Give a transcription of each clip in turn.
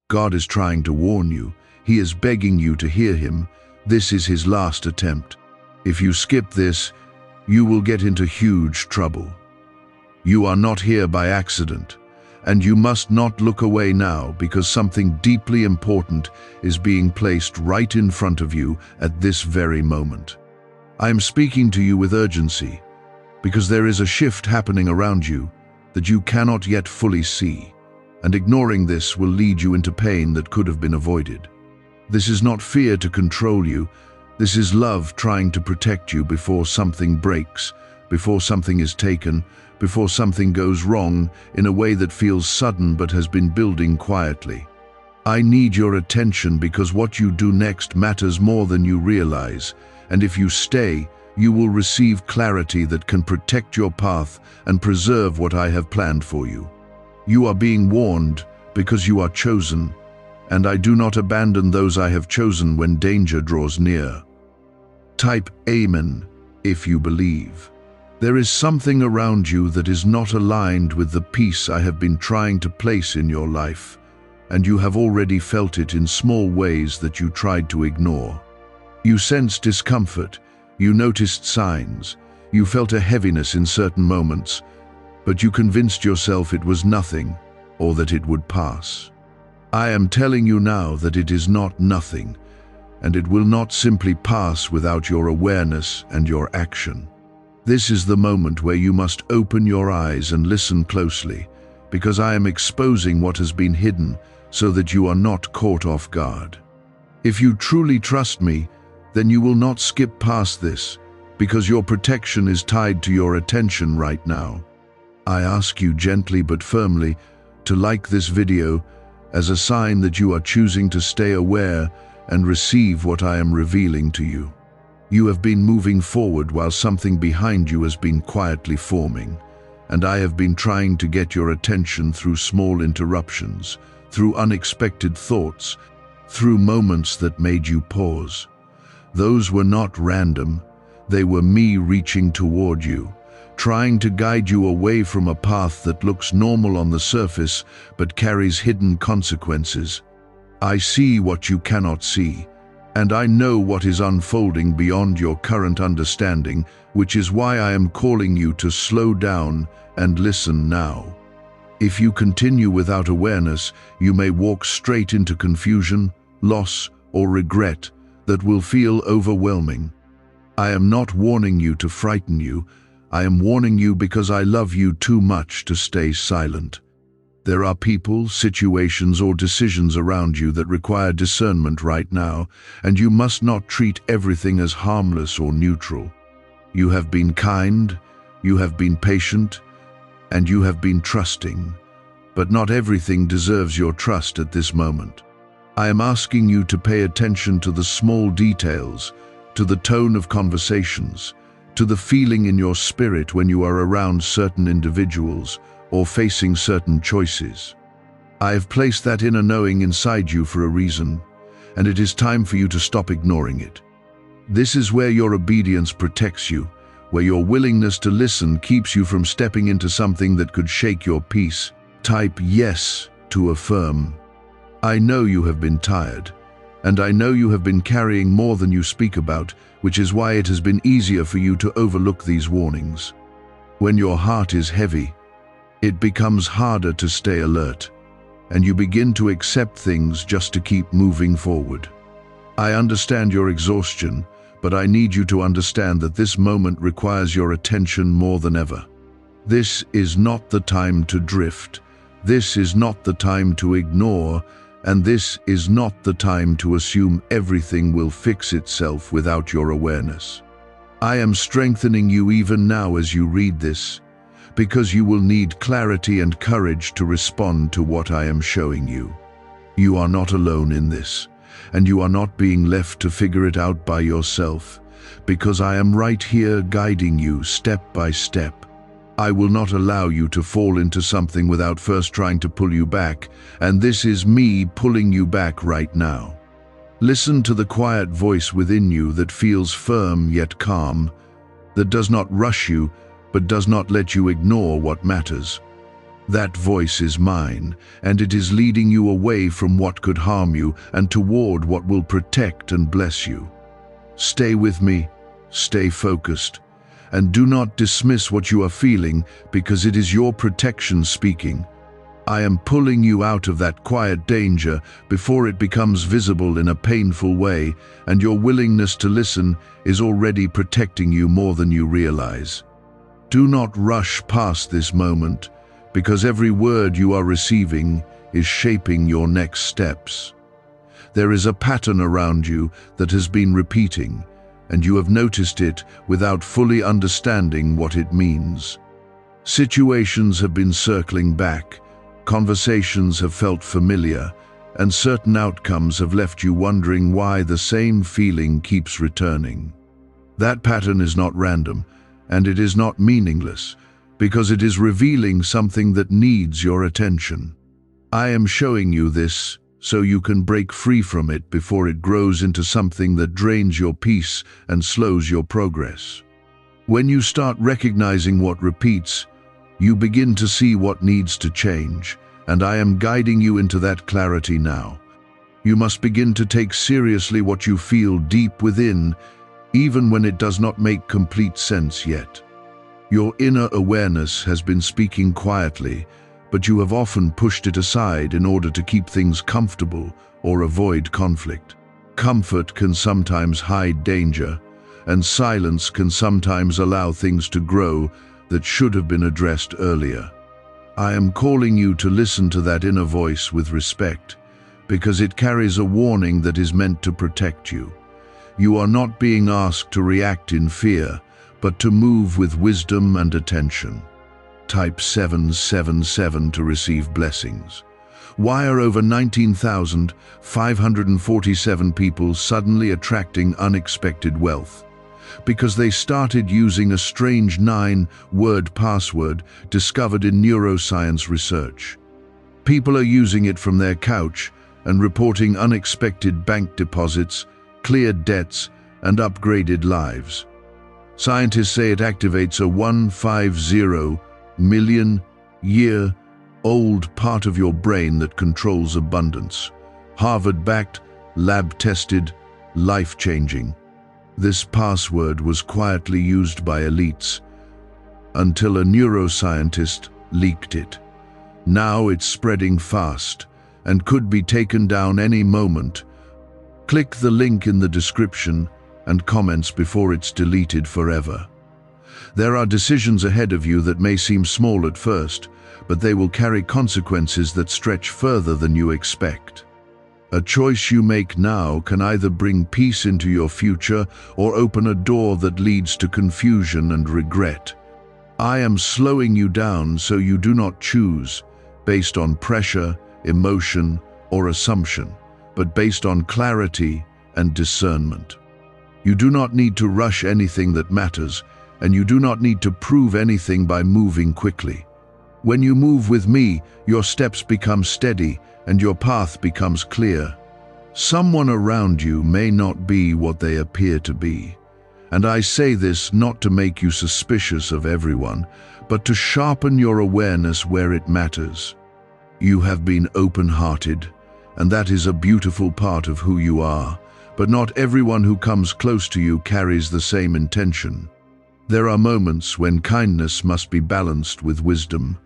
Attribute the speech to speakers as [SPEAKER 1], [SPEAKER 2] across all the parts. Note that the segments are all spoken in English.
[SPEAKER 1] God is trying to warn you. He is begging you to hear him. This is his last attempt. If you skip this, you will get into huge trouble. You are not here by accident, and you must not look away now because something deeply important is being placed right in front of you at this very moment. I am speaking to you with urgency because there is a shift happening around you that you cannot yet fully see, and ignoring this will lead you into pain that could have been avoided. This is not fear to control you. This is love trying to protect you before something breaks, before something is taken, before something goes wrong in a way that feels sudden but has been building quietly. I need your attention because what you do next matters more than you realize, and if you stay, you will receive clarity that can protect your path and preserve what I have planned for you. You are being warned because you are chosen, and I do not abandon those I have chosen when danger draws near. Type Amen if you believe. There is something around you that is not aligned with the peace I have been trying to place in your life, and you have already felt it in small ways that you tried to ignore. You sensed discomfort, you noticed signs, you felt a heaviness in certain moments, but you convinced yourself it was nothing or that it would pass. I am telling you now that it is not nothing, and it will not simply pass without your awareness and your action. This is the moment where you must open your eyes and listen closely, because I am exposing what has been hidden so that you are not caught off guard. If you truly trust me, then you will not skip past this, because your protection is tied to your attention right now. I ask you gently but firmly to like this video as a sign that you are choosing to stay aware and receive what I am revealing to you. You have been moving forward while something behind you has been quietly forming, and I have been trying to get your attention through small interruptions, through unexpected thoughts, through moments that made you pause. Those were not random. They were me reaching toward you, trying to guide you away from a path that looks normal on the surface but carries hidden consequences. I see what you cannot see, and I know what is unfolding beyond your current understanding, which is why I am calling you to slow down and listen now. If you continue without awareness, you may walk straight into confusion, loss, or regret that will feel overwhelming. I am not warning you to frighten you. I am warning you because I love you too much to stay silent. There are people, situations, or decisions around you that require discernment right now, and you must not treat everything as harmless or neutral. You have been kind, you have been patient, and you have been trusting, but not everything deserves your trust at this moment. I am asking you to pay attention to the small details, to the tone of conversations, to the feeling in your spirit when you are around certain individuals or facing certain choices. I have placed that inner knowing inside you for a reason, and it is time for you to stop ignoring it. This is where your obedience protects you, where your willingness to listen keeps you from stepping into something that could shake your peace. Type yes to affirm. I know you have been tired, and I know you have been carrying more than you speak about, which is why it has been easier for you to overlook these warnings. When your heart is heavy, it becomes harder to stay alert, and you begin to accept things just to keep moving forward. I understand your exhaustion, but I need you to understand that this moment requires your attention more than ever. This is not the time to drift. This is not the time to ignore, and this is not the time to assume everything will fix itself without your awareness. I am strengthening you even now as you read this, because you will need clarity and courage to respond to what I am showing you. You are not alone in this, and you are not being left to figure it out by yourself, because I am right here guiding you step by step. I will not allow you to fall into something without first trying to pull you back, and this is me pulling you back right now. Listen to the quiet voice within you that feels firm yet calm, that does not rush you, but does not let you ignore what matters. That voice is mine, and it is leading you away from what could harm you and toward what will protect and bless you. Stay with me, stay focused, and do not dismiss what you are feeling because it is your protection speaking. I am pulling you out of that quiet danger before it becomes visible in a painful way, and your willingness to listen is already protecting you more than you realize. Do not rush past this moment, because every word you are receiving is shaping your next steps. There is a pattern around you that has been repeating, and you have noticed it without fully understanding what it means. Situations have been circling back, conversations have felt familiar, and certain outcomes have left you wondering why the same feeling keeps returning. That pattern is not random, and it is not meaningless, because it is revealing something that needs your attention. I am showing you this so you can break free from it before it grows into something that drains your peace and slows your progress. When you start recognizing what repeats, you begin to see what needs to change, and I am guiding you into that clarity now. You must begin to take seriously what you feel deep within, even when it does not make complete sense yet. Your inner awareness has been speaking quietly, but you have often pushed it aside in order to keep things comfortable or avoid conflict. Comfort can sometimes hide danger, and silence can sometimes allow things to grow that should have been addressed earlier. I am calling you to listen to that inner voice with respect, because it carries a warning that is meant to protect you. You are not being asked to react in fear, but to move with wisdom and attention. Type 777 to receive blessings. Why are over 19,547 people suddenly attracting unexpected wealth? Because they started using a strange 9-word password discovered in neuroscience research. People are using it from their couch and reporting unexpected bank deposits, cleared debts, and upgraded lives. Scientists say it activates a 150 million year old part of your brain that controls abundance. Harvard-backed, lab-tested, life-changing. This password was quietly used by elites until a neuroscientist leaked it. Now it's spreading fast and could be taken down any moment. Click the link in the description and comments before it's deleted forever. There are decisions ahead of you that may seem small at first, but they will carry consequences that stretch further than you expect. A choice you make now can either bring peace into your future or open a door that leads to confusion and regret. I am slowing you down so you do not choose based on pressure, emotion, or assumption, but based on clarity and discernment. You do not need to rush anything that matters, and you do not need to prove anything by moving quickly. When you move with me, your steps become steady and your path becomes clear. Someone around you may not be what they appear to be. And I say this not to make you suspicious of everyone, but to sharpen your awareness where it matters. You have been open-hearted, and that is a beautiful part of who you are, but not everyone who comes close to you carries the same intention. There are moments when kindness must be balanced with wisdom,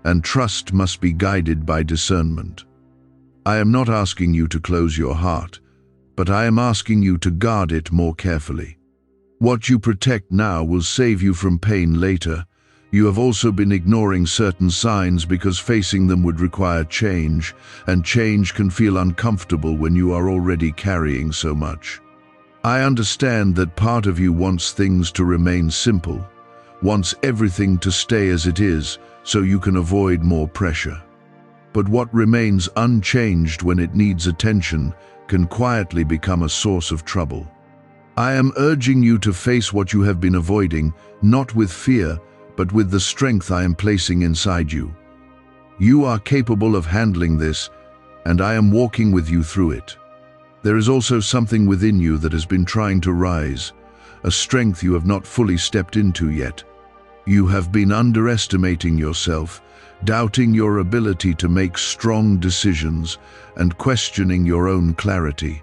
[SPEAKER 1] and trust must be guided by discernment. I am not asking you to close your heart, but I am asking you to guard it more carefully. What you protect now will save you from pain later. You have also been ignoring certain signs because facing them would require change, and change can feel uncomfortable when you are already carrying so much. I understand that part of you wants things to remain simple, wants everything to stay as it is so you can avoid more pressure. But what remains unchanged when it needs attention can quietly become a source of trouble. I am urging you to face what you have been avoiding, not with fear, but with the strength I am placing inside you. You are capable of handling this, and I am walking with you through it. There is also something within you that has been trying to rise, a strength you have not fully stepped into yet. You have been underestimating yourself, doubting your ability to make strong decisions, and questioning your own clarity.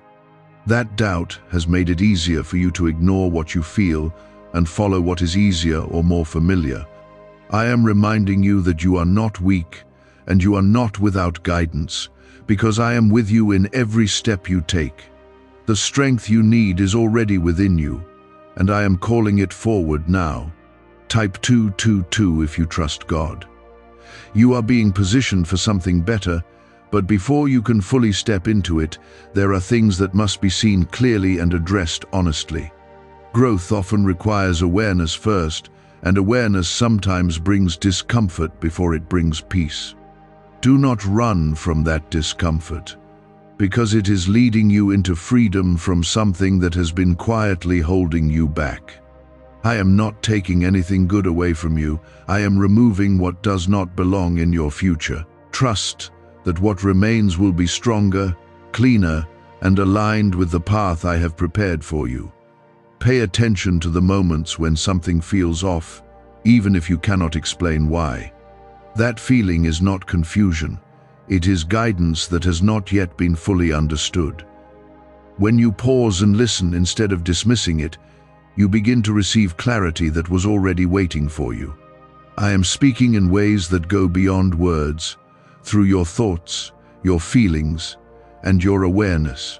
[SPEAKER 1] That doubt has made it easier for you to ignore what you feel and follow what is easier or more familiar. I am reminding you that you are not weak and you are not without guidance, because I am with you in every step you take. The strength you need is already within you, and I am calling it forward now. Type 222 if you trust God. You are being positioned for something better, but before you can fully step into it, there are things that must be seen clearly and addressed honestly. Growth often requires awareness first, and awareness sometimes brings discomfort before it brings peace. Do not run from that discomfort, because it is leading you into freedom from something that has been quietly holding you back. I am not taking anything good away from you. I am removing what does not belong in your future. Trust that what remains will be stronger, cleaner, and aligned with the path I have prepared for you. Pay attention to the moments when something feels off, even if you cannot explain why. That feeling is not confusion. It is guidance that has not yet been fully understood. When you pause and listen instead of dismissing it, you begin to receive clarity that was already waiting for you. I am speaking in ways that go beyond words, through your thoughts, your feelings, and your awareness.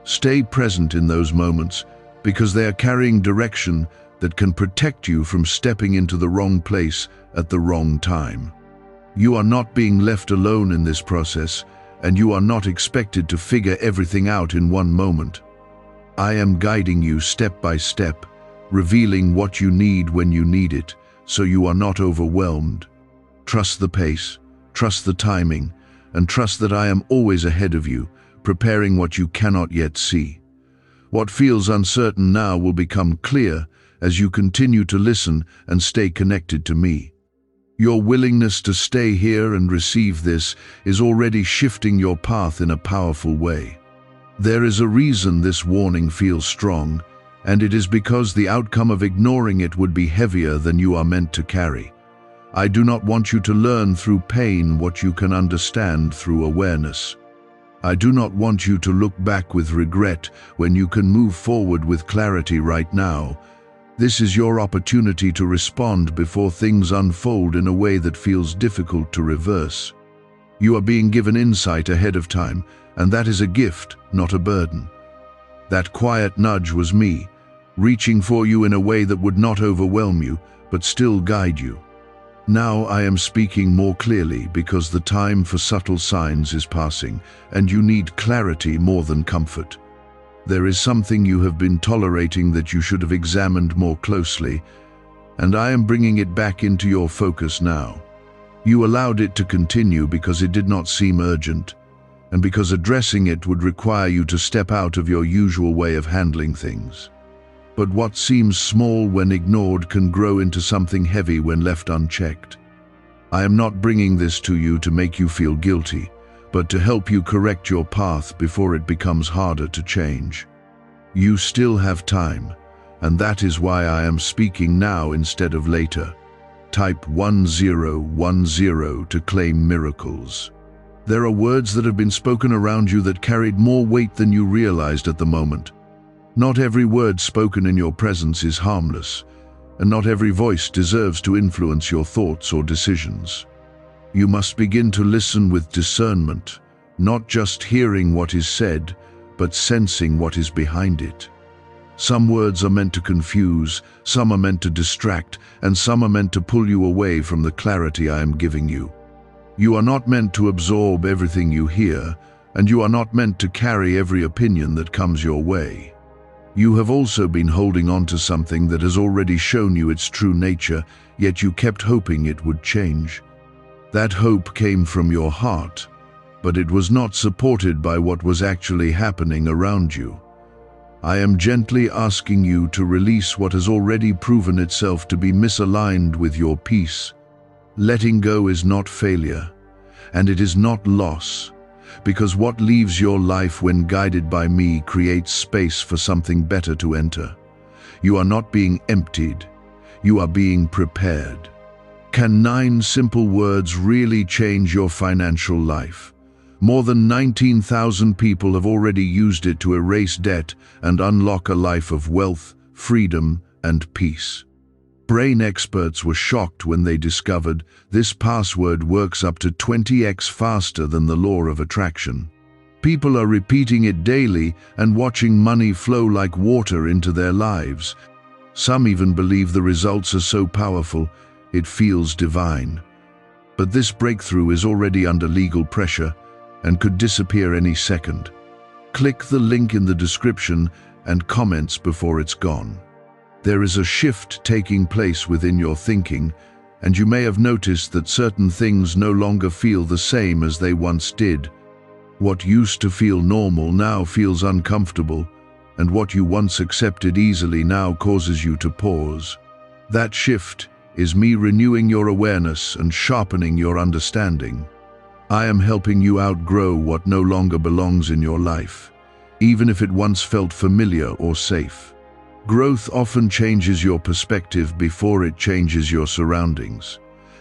[SPEAKER 1] Stay present in those moments, because they are carrying direction that can protect you from stepping into the wrong place at the wrong time. You are not being left alone in this process, and you are not expected to figure everything out in one moment. I am guiding you step by step, revealing what you need when you need it, so you are not overwhelmed. Trust the pace, trust the timing, and trust that I am always ahead of you, preparing what you cannot yet see. What feels uncertain now will become clear as you continue to listen and stay connected to me. Your willingness to stay here and receive this is already shifting your path in a powerful way. There is a reason this warning feels strong, and it is because the outcome of ignoring it would be heavier than you are meant to carry. I do not want you to learn through pain what you can understand through awareness. I do not want you to look back with regret when you can move forward with clarity right now. This is your opportunity to respond before things unfold in a way that feels difficult to reverse. You are being given insight ahead of time, and that is a gift, not a burden. That quiet nudge was me, reaching for you in a way that would not overwhelm you, but still guide you. Now I am speaking more clearly because the time for subtle signs is passing, and you need clarity more than comfort. There is something you have been tolerating that you should have examined more closely, and I am bringing it back into your focus now. You allowed it to continue because it did not seem urgent, and because addressing it would require you to step out of your usual way of handling things. But what seems small when ignored can grow into something heavy when left unchecked. I am not bringing this to you to make you feel guilty, but to help you correct your path before it becomes harder to change. You still have time, and that is why I am speaking now instead of later. Type 1010 to claim miracles. There are words that have been spoken around you that carried more weight than you realized at the moment. Not every word spoken in your presence is harmless, and not every voice deserves to influence your thoughts or decisions. You must begin to listen with discernment, not just hearing what is said, but sensing what is behind it. Some words are meant to confuse, some are meant to distract, and some are meant to pull you away from the clarity I am giving you. You are not meant to absorb everything you hear, and you are not meant to carry every opinion that comes your way. You have also been holding on to something that has already shown you its true nature, yet you kept hoping it would change. That hope came from your heart, but it was not supported by what was actually happening around you. I am gently asking you to release what has already proven itself to be misaligned with your peace. Letting go is not failure, and it is not loss, because what leaves your life when guided by me creates space for something better to enter. You are not being emptied. You are being prepared. Can 9 simple words really change your financial life? More than 19,000 people have already used it to erase debt and unlock a life of wealth, freedom, and peace. Brain experts were shocked when they discovered this password works up to 20x faster than the law of attraction. People are repeating it daily and watching money flow like water into their lives. Some even believe the results are so powerful, it feels divine. But this breakthrough is already under legal pressure and could disappear any second. Click the link in the description and comments before it's gone. There is a shift taking place within your thinking, and you may have noticed that certain things no longer feel the same as they once did. What used to feel normal now feels uncomfortable, and what you once accepted easily now causes you to pause. That shift is me renewing your awareness and sharpening your understanding. I am helping you outgrow what no longer belongs in your life, even if it once felt familiar or safe. Growth often changes your perspective before it changes your surroundings.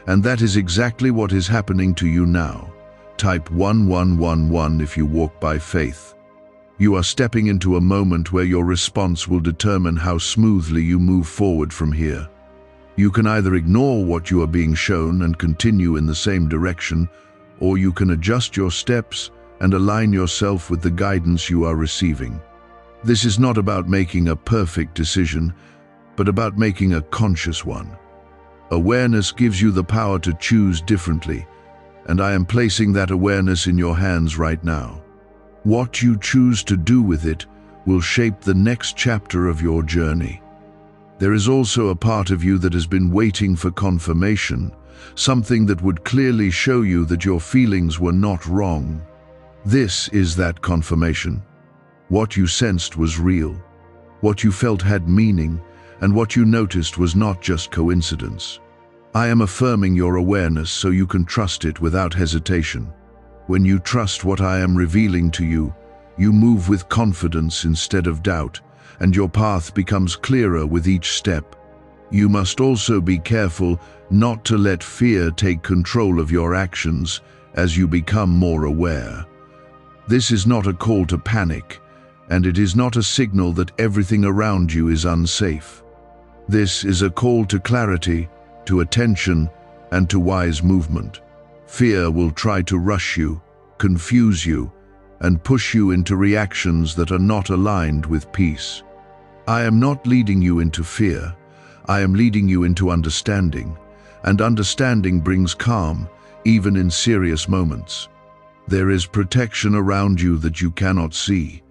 [SPEAKER 1] And that is exactly what is happening to you now. Type 1111 if you walk by faith. You are stepping into a moment where your response will determine how smoothly you move forward from here. You can either ignore what you are being shown and continue in the same direction, or you can adjust your steps and align yourself with the guidance you are receiving. This is not about making a perfect decision, but about making a conscious one. Awareness gives you the power to choose differently, and I am placing that awareness in your hands right now. What you choose to do with it will shape the next chapter of your journey. There is also a part of you that has been waiting for confirmation, something that would clearly show you that your feelings were not wrong. This is that confirmation. What you sensed was real, what you felt had meaning, and what you noticed was not just coincidence. I am affirming your awareness so you can trust it without hesitation. When you trust what I am revealing to you, you move with confidence instead of doubt, and your path becomes clearer with each step. You must also be careful not to let fear take control of your actions as you become more aware. This is not a call to panic, and it is not a signal that everything around you is unsafe. This is a call to clarity, to attention, and to wise movement. Fear will try to rush you, confuse you, and push you into reactions that are not aligned with peace. I am not leading you into fear. I am leading you into understanding, and understanding brings calm, even in serious moments. There is protection around you that you cannot see,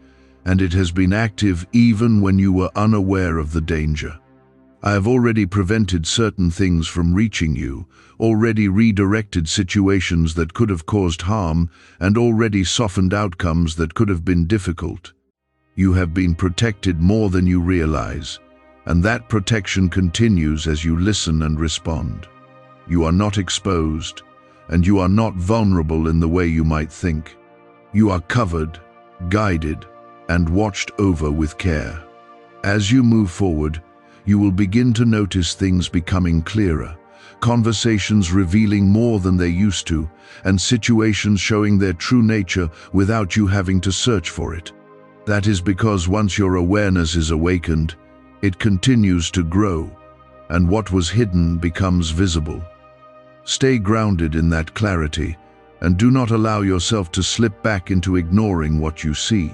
[SPEAKER 1] and it has been active even when you were unaware of the danger. I have already prevented certain things from reaching you, already redirected situations that could have caused harm, and already softened outcomes that could have been difficult. You have been protected more than you realize, and that protection continues as you listen and respond. You are not exposed, and you are not vulnerable in the way you might think. You are covered, guided, and watched over with care. As you move forward, you will begin to notice things becoming clearer, conversations revealing more than they used to, and situations showing their true nature without you having to search for it. That is because once your awareness is awakened, it continues to grow, and what was hidden becomes visible. Stay grounded in that clarity, and do not allow yourself to slip back into ignoring what you see.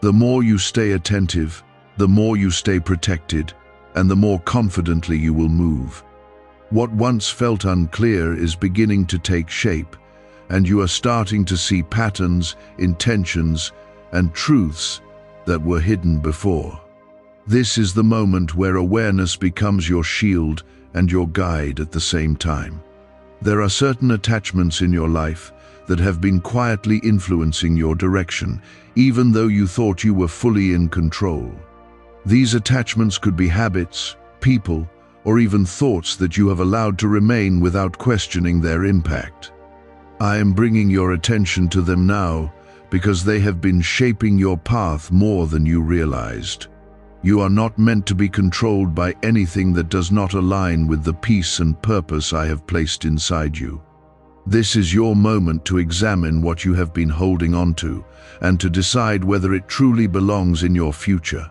[SPEAKER 1] The more you stay attentive, the more you stay protected, and the more confidently you will move. What once felt unclear is beginning to take shape, and you are starting to see patterns, intentions, and truths that were hidden before. This is the moment where awareness becomes your shield and your guide at the same time. There are certain attachments in your life that have been quietly influencing your direction, even though you thought you were fully in control. These attachments could be habits, people, or even thoughts that you have allowed to remain without questioning their impact. I am bringing your attention to them now because they have been shaping your path more than you realized. You are not meant to be controlled by anything that does not align with the peace and purpose I have placed inside you. This is your moment to examine what you have been holding on to and to decide whether it truly belongs in your future.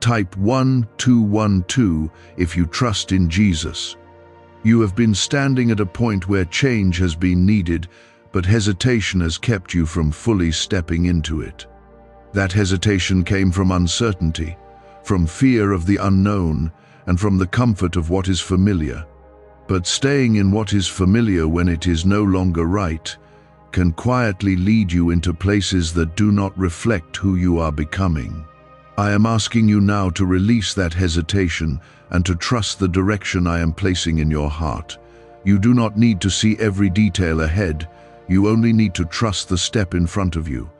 [SPEAKER 1] Type 1212 if you trust in Jesus. You have been standing at a point where change has been needed, but hesitation has kept you from fully stepping into it. That hesitation came from uncertainty, from fear of the unknown, and from the comfort of what is familiar. But staying in what is familiar when it is no longer right can quietly lead you into places that do not reflect who you are becoming. I am asking you now to release that hesitation and to trust the direction I am placing in your heart. You do not need to see every detail ahead. You only need to trust the step in front of you.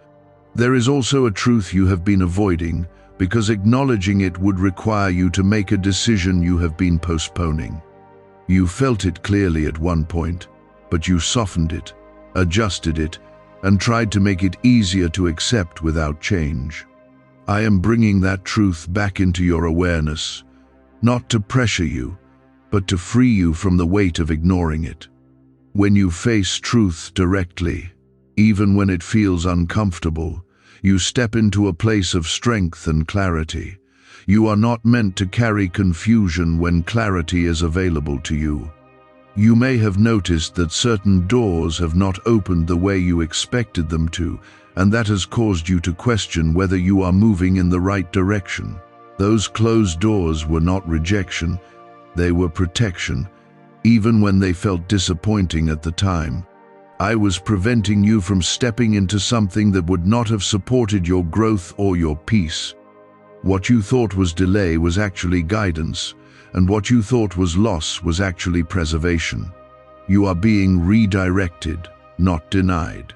[SPEAKER 1] There is also a truth you have been avoiding, because acknowledging it would require you to make a decision you have been postponing. You felt it clearly at one point, but you softened it, adjusted it, and tried to make it easier to accept without change. I am bringing that truth back into your awareness, not to pressure you, but to free you from the weight of ignoring it. When you face truth directly, even when it feels uncomfortable, you step into a place of strength and clarity. You are not meant to carry confusion when clarity is available to you. You may have noticed that certain doors have not opened the way you expected them to, and that has caused you to question whether you are moving in the right direction. Those closed doors were not rejection, they were protection, even when they felt disappointing at the time. I was preventing you from stepping into something that would not have supported your growth or your peace. What you thought was delay was actually guidance, and what you thought was loss was actually preservation. You are being redirected, not denied.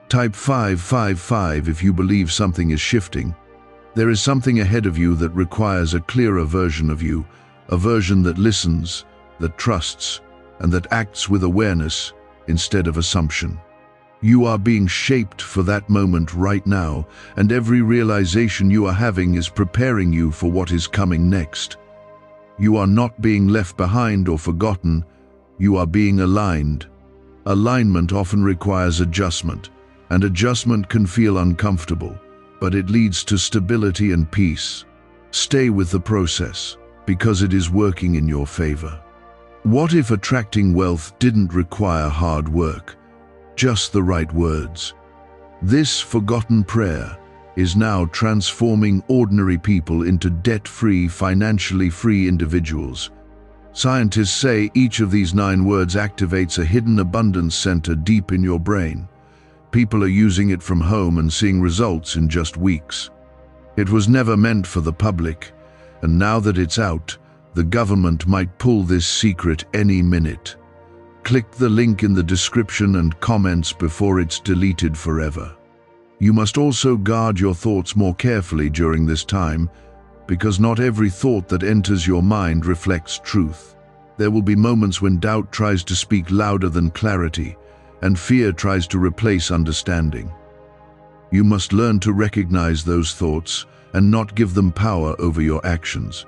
[SPEAKER 1] Type 555 if you believe something is shifting. There is something ahead of you that requires a clearer version of you, a version that listens, that trusts, and that acts with awareness instead of assumption. You are being shaped for that moment right now, and every realization you are having is preparing you for what is coming next. You are not being left behind or forgotten, you are being aligned. Alignment often requires adjustment, and adjustment can feel uncomfortable, but it leads to stability and peace. Stay with the process, because it is working in your favor. What if attracting wealth didn't require hard work, just the right words? This forgotten prayer is now transforming ordinary people into debt-free, financially free individuals. Scientists say each of these 9 words activates a hidden abundance center deep in your brain. People are using it from home and seeing results in just weeks. It was never meant for the public, and now that it's out, the government might pull this secret any minute. Click the link in the description and comments before it's deleted forever. You must also guard your thoughts more carefully during this time, because not every thought that enters your mind reflects truth. There will be moments when doubt tries to speak louder than clarity, and fear tries to replace understanding. You must learn to recognize those thoughts and not give them power over your actions.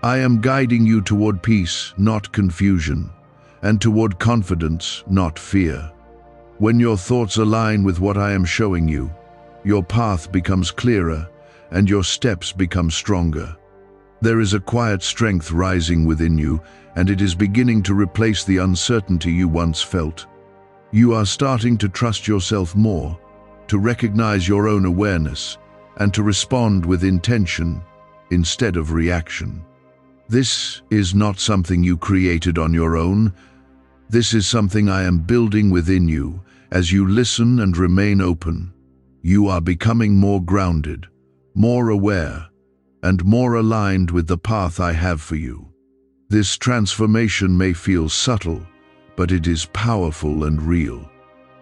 [SPEAKER 1] I am guiding you toward peace, not confusion, and toward confidence, not fear. When your thoughts align with what I am showing you, your path becomes clearer and your steps become stronger. There is a quiet strength rising within you, and it is beginning to replace the uncertainty you once felt. You are starting to trust yourself more, to recognize your own awareness, and to respond with intention instead of reaction. This is not something you created on your own. This is something I am building within you as you listen and remain open. You are becoming more grounded, more aware, and more aligned with the path I have for you. This transformation may feel subtle, but it is powerful and real.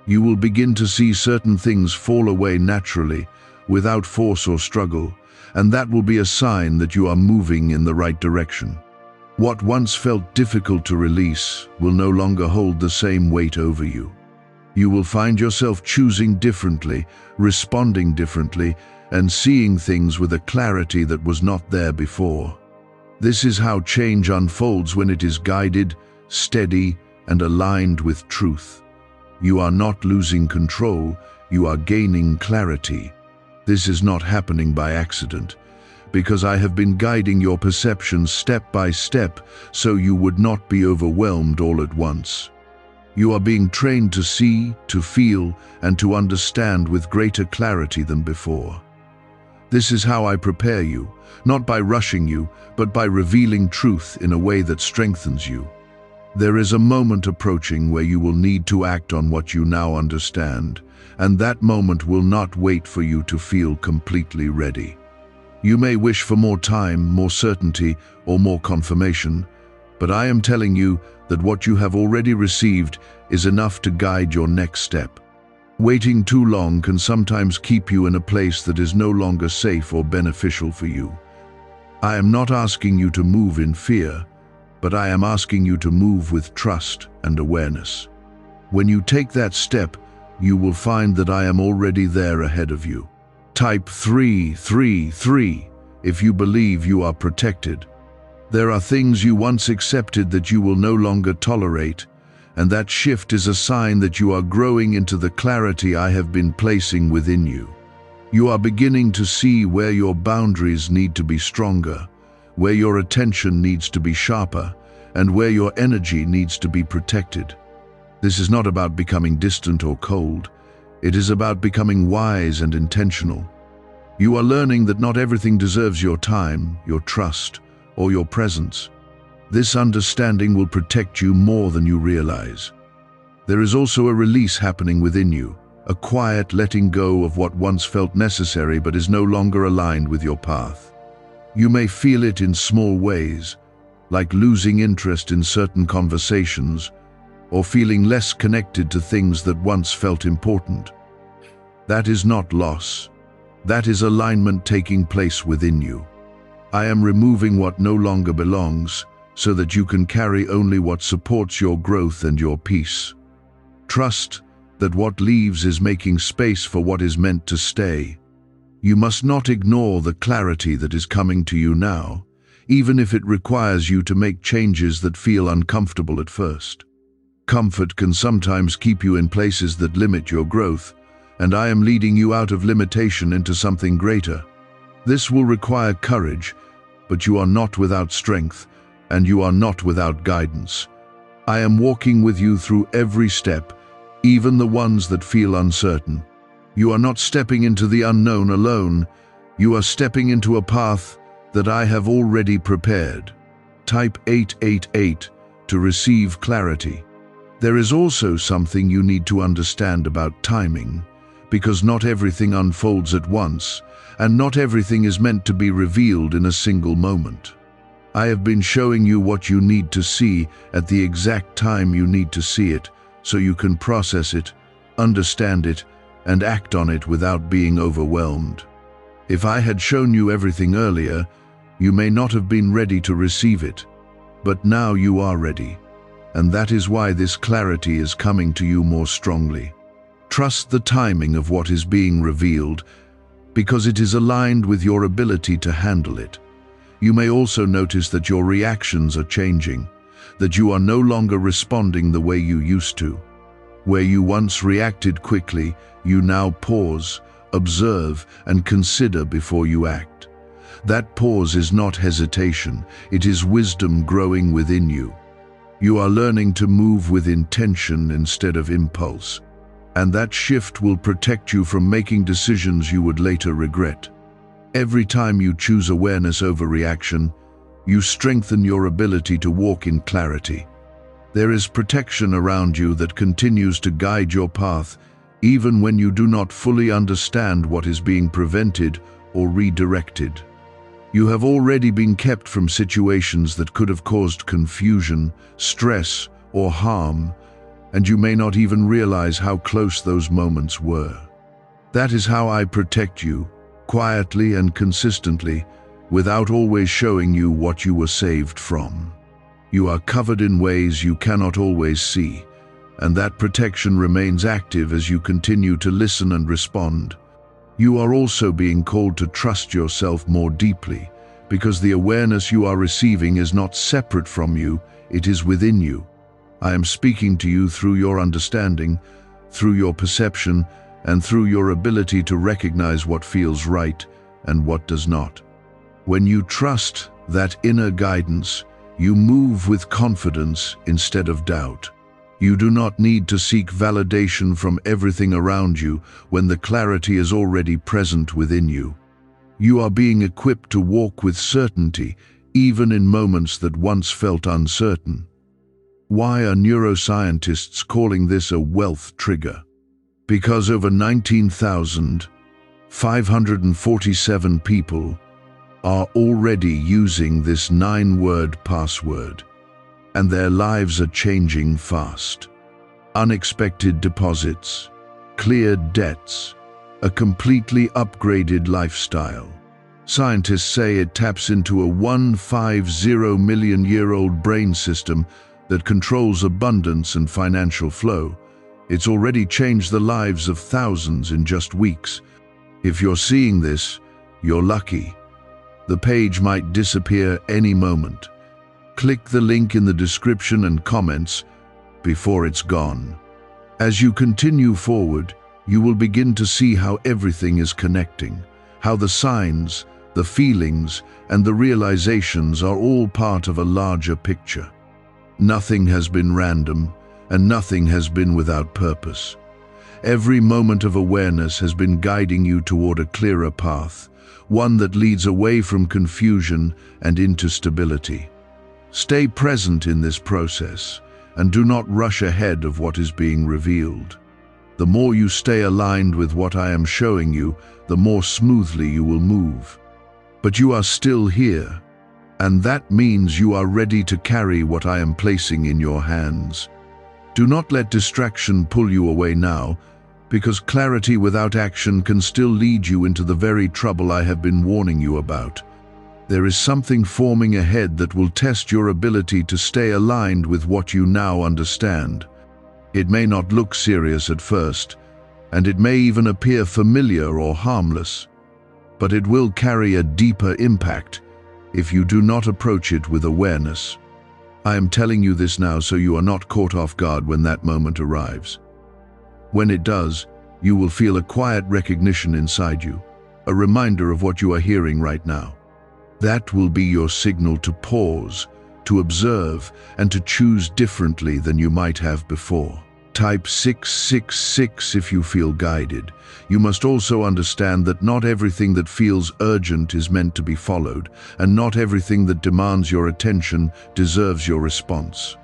[SPEAKER 1] You will begin to see certain things fall away naturally, without force or struggle, and that will be a sign that you are moving in the right direction. What once felt difficult to release will no longer hold the same weight over you. You will find yourself choosing differently, responding differently, and seeing things with a clarity that was not there before. This is how change unfolds when it is guided, steady, and aligned with truth. You are not losing control, you are gaining clarity. This is not happening by accident, because I have been guiding your perceptions step by step so you would not be overwhelmed all at once. You are being trained to see, to feel, and to understand with greater clarity than before. This is how I prepare you, not by rushing you, but by revealing truth in a way that strengthens you. There is a moment approaching where you will need to act on what you now understand, and that moment will not wait for you to feel completely ready. You may wish for more time, more certainty, or more confirmation, but I am telling you that what you have already received is enough to guide your next step. Waiting too long can sometimes keep you in a place that is no longer safe or beneficial for you. I am not asking you to move in fear, but I am asking you to move with trust and awareness. When you take that step, you will find that I am already there ahead of you. Type 333 if you believe you are protected. There are things you once accepted that you will no longer tolerate, and that shift is a sign that you are growing into the clarity I have been placing within you. You are beginning to see where your boundaries need to be stronger, where your attention needs to be sharper, and where your energy needs to be protected. This is not about becoming distant or cold. It is about becoming wise and intentional. You are learning that not everything deserves your time, your trust, or your presence. This understanding will protect you more than you realize. There is also a release happening within you, a quiet letting go of what once felt necessary but is no longer aligned with your path. You may feel it in small ways, like losing interest in certain conversations, or feeling less connected to things that once felt important. That is not loss. That is alignment taking place within you. I am removing what no longer belongs, so that you can carry only what supports your growth and your peace. Trust that what leaves is making space for what is meant to stay. You must not ignore the clarity that is coming to you now, even if it requires you to make changes that feel uncomfortable at first. Comfort can sometimes keep you in places that limit your growth, and I am leading you out of limitation into something greater. This will require courage, but you are not without strength, and you are not without guidance. I am walking with you through every step, even the ones that feel uncertain. You are not stepping into the unknown alone. You are stepping into a path that I have already prepared. Type 888 to receive clarity. There is also something you need to understand about timing, because not everything unfolds at once, and not everything is meant to be revealed in a single moment. I have been showing you what you need to see at the exact time you need to see it, so you can process it, understand it, and act on it without being overwhelmed. If I had shown you everything earlier, you may not have been ready to receive it, but now you are ready, and that is why this clarity is coming to you more strongly. Trust the timing of what is being revealed, because it is aligned with your ability to handle it. You may also notice that your reactions are changing, that you are no longer responding the way you used to. Where you once reacted quickly, you now pause, observe, and consider before you act. That pause is not hesitation, it is wisdom growing within you. You are learning to move with intention instead of impulse, and that shift will protect you from making decisions you would later regret. Every time you choose awareness over reaction, you strengthen your ability to walk in clarity. There is protection around you that continues to guide your path, even when you do not fully understand what is being prevented or redirected. You have already been kept from situations that could have caused confusion, stress, or harm, and you may not even realize how close those moments were. That is how I protect you, quietly and consistently, without always showing you what you were saved from. You are covered in ways you cannot always see, and that protection remains active as you continue to listen and respond. You are also being called to trust yourself more deeply, because the awareness you are receiving is not separate from you, it is within you. I am speaking to you through your understanding, through your perception, and through your ability to recognize what feels right and what does not. When you trust that inner guidance, you move with confidence instead of doubt. You do not need to seek validation from everything around you when the clarity is already present within you. You are being equipped to walk with certainty, even in moments that once felt uncertain. Why are neuroscientists calling this a wealth trigger? Because over 19,547 people are already using this 9-word password, and their lives are changing fast. Unexpected deposits, cleared debts, a completely upgraded lifestyle. Scientists say it taps into a 150 million-year-old brain system that controls abundance and financial flow. It's already changed the lives of thousands in just weeks. If you're seeing this, you're lucky. The page might disappear any moment. Click the link in the description and comments before it's gone. As you continue forward, you will begin to see how everything is connecting, how the signs, the feelings, and the realizations are all part of a larger picture. Nothing has been random, and nothing has been without purpose. Every moment of awareness has been guiding you toward a clearer path, one that leads away from confusion and into stability. Stay present in this process, and do not rush ahead of what is being revealed. The more you stay aligned with what I am showing you, the more smoothly you will move. But you are still here, and that means you are ready to carry what I am placing in your hands. Do not let distraction pull you away now, because clarity without action can still lead you into the very trouble I have been warning you about. There is something forming ahead that will test your ability to stay aligned with what you now understand. It may not look serious at first, and it may even appear familiar or harmless, but it will carry a deeper impact if you do not approach it with awareness. I am telling you this now so you are not caught off guard when that moment arrives. When it does, you will feel a quiet recognition inside you, a reminder of what you are hearing right now. That will be your signal to pause, to observe, and to choose differently than you might have before. Type 666 if you feel guided. You must also understand that not everything that feels urgent is meant to be followed, and not everything that demands your attention deserves your response.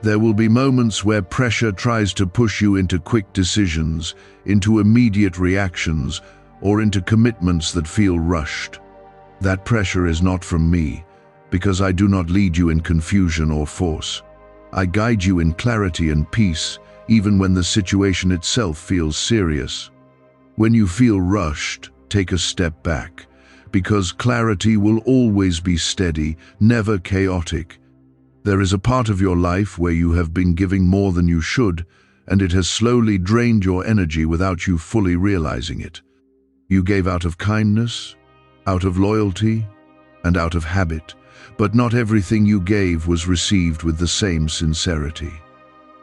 [SPEAKER 1] There will be moments where pressure tries to push you into quick decisions, into immediate reactions, or into commitments that feel rushed. That pressure is not from me, because I do not lead you in confusion or force. I guide you in clarity and peace, even when the situation itself feels serious. When you feel rushed, take a step back, because clarity will always be steady, never chaotic. There is a part of your life where you have been giving more than you should, and it has slowly drained your energy without you fully realizing it. You gave out of kindness, out of loyalty, and out of habit, but not everything you gave was received with the same sincerity.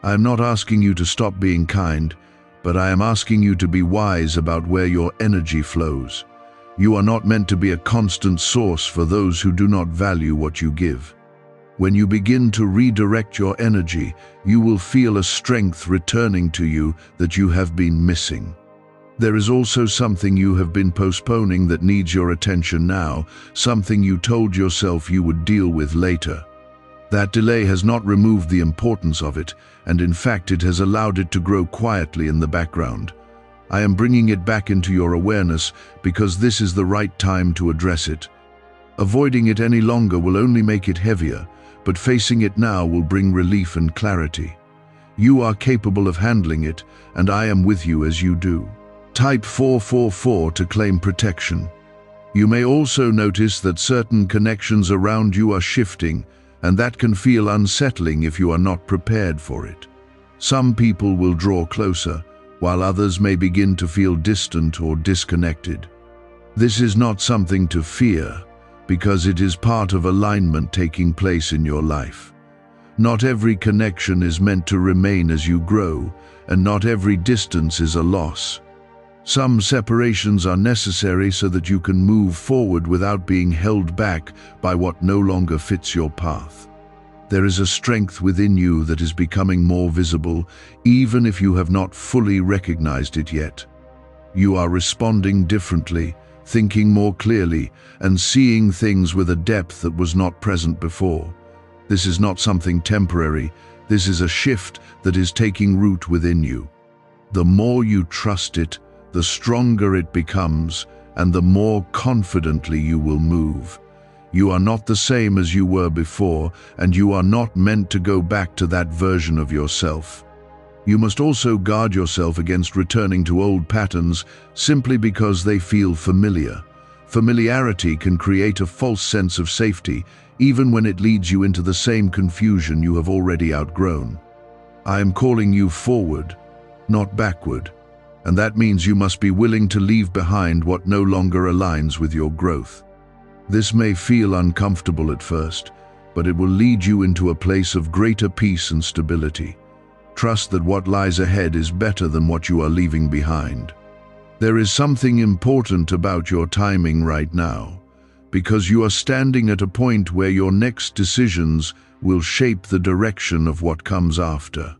[SPEAKER 1] I am not asking you to stop being kind, but I am asking you to be wise about where your energy flows. You are not meant to be a constant source for those who do not value what you give. When you begin to redirect your energy, you will feel a strength returning to you that you have been missing. There is also something you have been postponing that needs your attention now, something you told yourself you would deal with later. That delay has not removed the importance of it, and in fact it has allowed it to grow quietly in the background. I am bringing it back into your awareness because this is the right time to address it. Avoiding it any longer will only make it heavier, but facing it now will bring relief and clarity. You are capable of handling it, and I am with you as you do. Type 444 to claim protection. You may also notice that certain connections around you are shifting, and that can feel unsettling if you are not prepared for it. Some people will draw closer, while others may begin to feel distant or disconnected. This is not something to fear, because it is part of alignment taking place in your life. Not every connection is meant to remain as you grow, and not every distance is a loss. Some separations are necessary so that you can move forward without being held back by what no longer fits your path. There is a strength within you that is becoming more visible, even if you have not fully recognized it yet. You are responding differently, thinking more clearly, and seeing things with a depth that was not present before. This is not something temporary. This is a shift that is taking root within you. The more you trust it, the stronger it becomes, and the more confidently you will move. You are not the same as you were before, and you are not meant to go back to that version of yourself. You must also guard yourself against returning to old patterns simply because they feel familiar. Familiarity can create a false sense of safety, even when it leads you into the same confusion you have already outgrown. I am calling you forward, not backward, and that means you must be willing to leave behind what no longer aligns with your growth. This may feel uncomfortable at first, but it will lead you into a place of greater peace and stability. Trust that what lies ahead is better than what you are leaving behind. There is something important about your timing right now, because you are standing at a point where your next decisions will shape the direction of what comes after.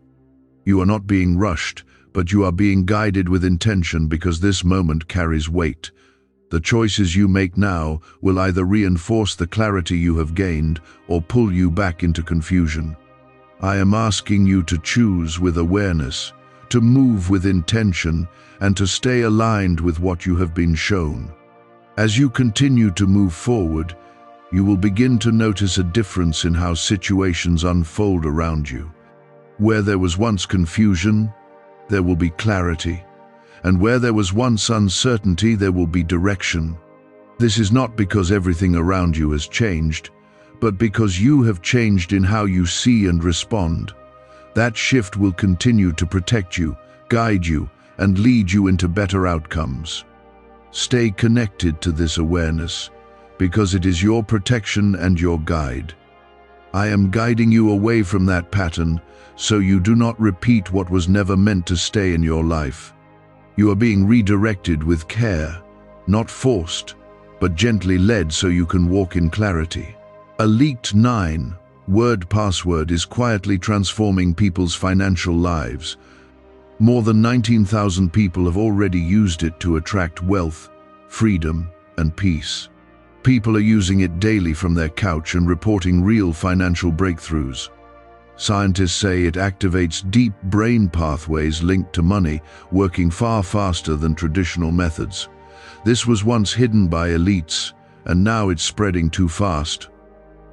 [SPEAKER 1] You are not being rushed, but you are being guided with intention because this moment carries weight. The choices you make now will either reinforce the clarity you have gained or pull you back into confusion. I am asking you to choose with awareness, to move with intention, and to stay aligned with what you have been shown. As you continue to move forward, you will begin to notice a difference in how situations unfold around you. Where there was once confusion, there will be clarity. And where there was once uncertainty, there will be direction. This is not because everything around you has changed, but because you have changed in how you see and respond. That shift will continue to protect you, guide you, and lead you into better outcomes. Stay connected to this awareness, because it is your protection and your guide. I am guiding you away from that pattern, so you do not repeat what was never meant to stay in your life. You are being redirected with care, not forced, but gently led so you can walk in clarity. A leaked 9-word password is quietly transforming people's financial lives. More than 19,000 people have already used it to attract wealth, freedom, and peace. People are using it daily from their couch and reporting real financial breakthroughs. Scientists say it activates deep brain pathways linked to money, working far faster than traditional methods. This was once hidden by elites, and now it's spreading too fast.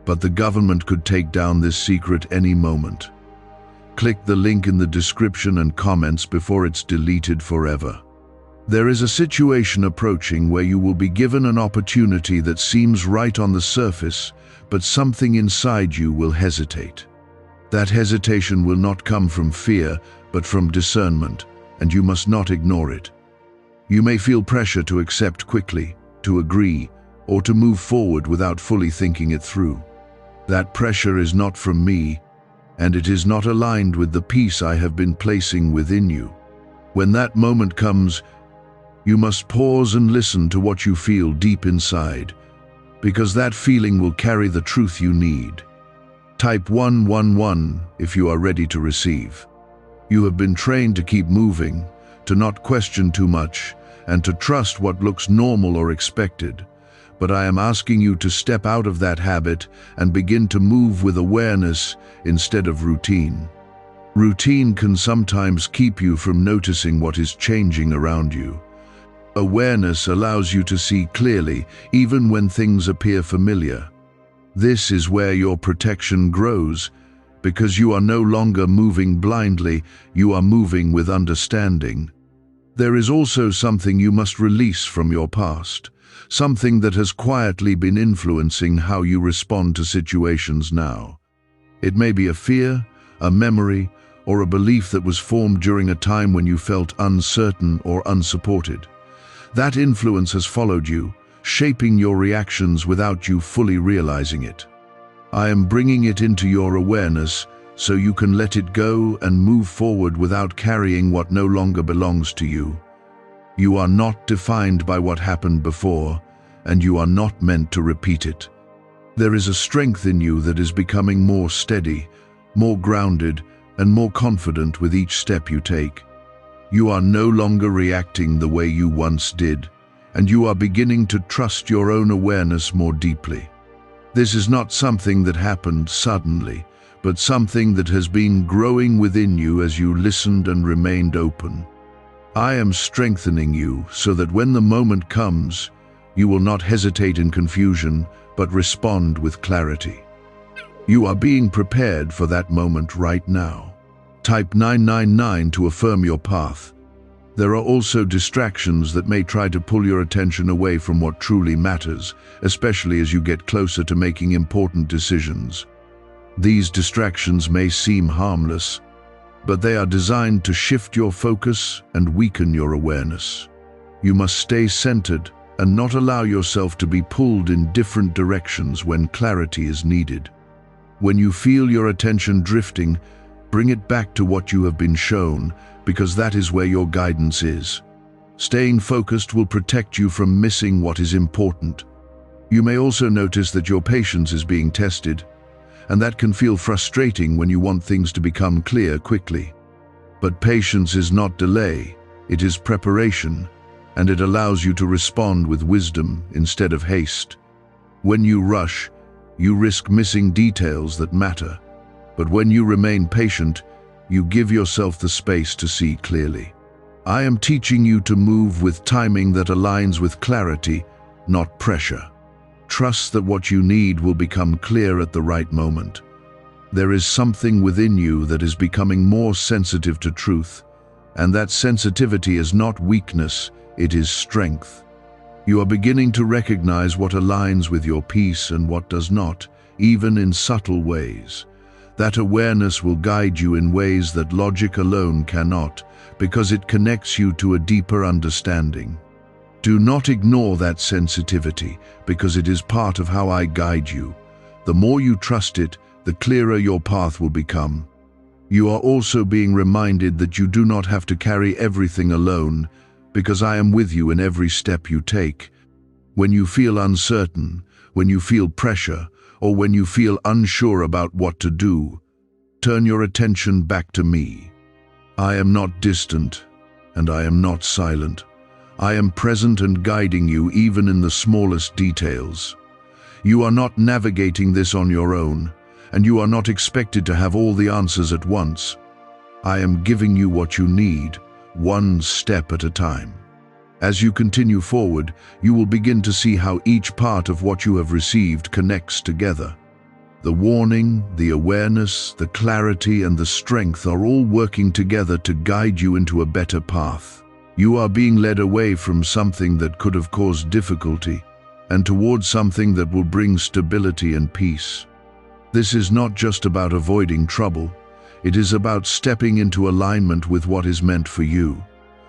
[SPEAKER 1] But the government could take down this secret any moment. Click the link in the description and comments before it's deleted forever. There is a situation approaching where you will be given an opportunity that seems right on the surface, but something inside you will hesitate. That hesitation will not come from fear, but from discernment, and you must not ignore it. You may feel pressure to accept quickly, to agree, or to move forward without fully thinking it through. That pressure is not from me, and it is not aligned with the peace I have been placing within you. When that moment comes, you must pause and listen to what you feel deep inside, because that feeling will carry the truth you need. Type 111 if you are ready to receive. You have been trained to keep moving, to not question too much, and to trust what looks normal or expected. But I am asking you to step out of that habit and begin to move with awareness instead of routine. Routine can sometimes keep you from noticing what is changing around you. Awareness allows you to see clearly, even when things appear familiar. This is where your protection grows, because you are no longer moving blindly, you are moving with understanding. There is also something you must release from your past, something that has quietly been influencing how you respond to situations now. It may be a fear, a memory, or a belief that was formed during a time when you felt uncertain or unsupported. That influence has followed you, shaping your reactions without you fully realizing it. I am bringing it into your awareness so you can let it go and move forward without carrying what no longer belongs to you. You are not defined by what happened before, and you are not meant to repeat it. There is a strength in you that is becoming more steady, more grounded, and more confident with each step you take. You are no longer reacting the way you once did, and you are beginning to trust your own awareness more deeply. This is not something that happened suddenly, but something that has been growing within you as you listened and remained open. I am strengthening you so that when the moment comes, you will not hesitate in confusion, but respond with clarity. You are being prepared for that moment right now. Type 999 to affirm your path. There are also distractions that may try to pull your attention away from what truly matters, especially as you get closer to making important decisions. These distractions may seem harmless, but they are designed to shift your focus and weaken your awareness. You must stay centered and not allow yourself to be pulled in different directions when clarity is needed. When you feel your attention drifting, bring it back to what you have been shown, because that is where your guidance is. Staying focused will protect you from missing what is important. You may also notice that your patience is being tested, and that can feel frustrating when you want things to become clear quickly. But patience is not delay, it is preparation, and it allows you to respond with wisdom instead of haste. When you rush, you risk missing details that matter, but when you remain patient, you give yourself the space to see clearly. I am teaching you to move with timing that aligns with clarity, not pressure. Trust that what you need will become clear at the right moment. There is something within you that is becoming more sensitive to truth, and that sensitivity is not weakness, it is strength. You are beginning to recognize what aligns with your peace and what does not, even in subtle ways. That awareness will guide you in ways that logic alone cannot, because it connects you to a deeper understanding. Do not ignore that sensitivity, because it is part of how I guide you. The more you trust it, the clearer your path will become. You are also being reminded that you do not have to carry everything alone, because I am with you in every step you take. When you feel uncertain, when you feel pressure, or when you feel unsure about what to do, turn your attention back to me. I am not distant, and I am not silent. I am present and guiding you even in the smallest details. You are not navigating this on your own, and you are not expected to have all the answers at once. I am giving you what you need, one step at a time. As you continue forward, you will begin to see how each part of what you have received connects together. The warning, the awareness, the clarity, and the strength are all working together to guide you into a better path. You are being led away from something that could have caused difficulty and towards something that will bring stability and peace. This is not just about avoiding trouble, it is about stepping into alignment with what is meant for you.